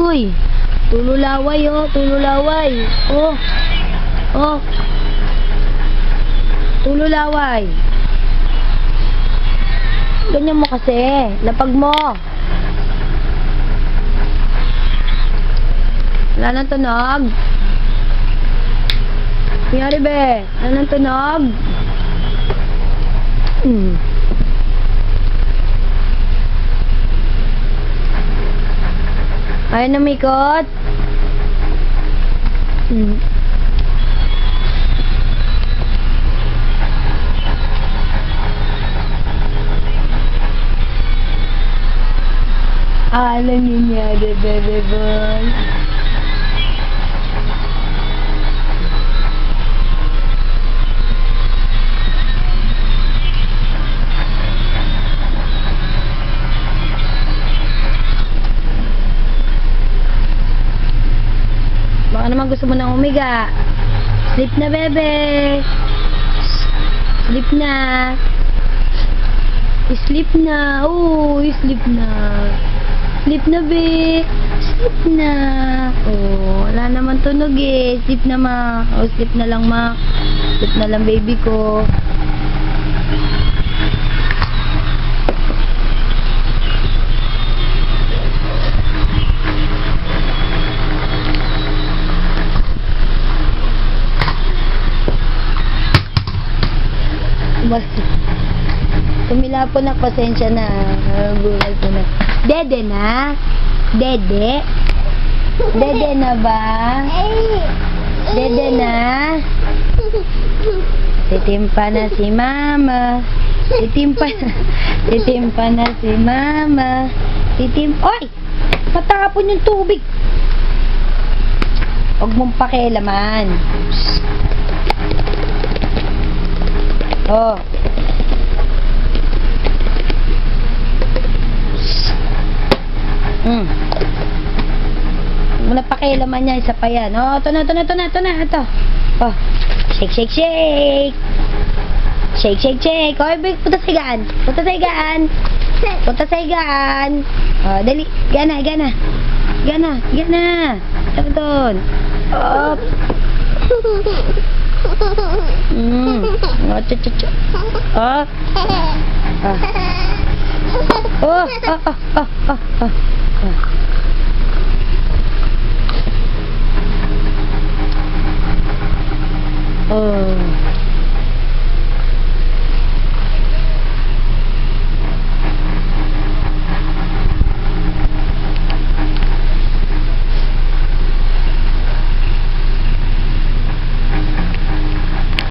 uy. Tululaway, oh. Tululaway. Oh. Oh. Tululaway. Ganyan mo kasi. Lapag mo. Wala nang tunog. Nangyari be? Wala nang tunog. Ayaw na mikot. Anong nangyari, bebe boy? Baka naman gusto mo nang umiga. Sleep na, bebe. Sleep na. Sleep na. Oh, sleep na. Sleep na, be. Sleep na. Oh, wala naman tunog eh. Sleep na, ma. Oh, sleep na lang, ma. Sleep na lang, baby ko. Tumila po na, pasensya na. Buhay po na. Dede na? Dede? Dede na ba? Dede na? Titimpa na si mama. Titimpa na si mama. Oy! Patapon yung tubig. Huwag mong pakialaman. Oh. Muna pakialaman niya, isa pa yan. Oh, ito na. Ito. Oh. Shake, shake, shake. Shake, shake, shake. Oh, punta sa higaan. Punta sa higaan. Punta sa higaan. Oh, dali. Gana. Ito doon. Up. Oh, chuchuchu. Oh. Oh. Oh.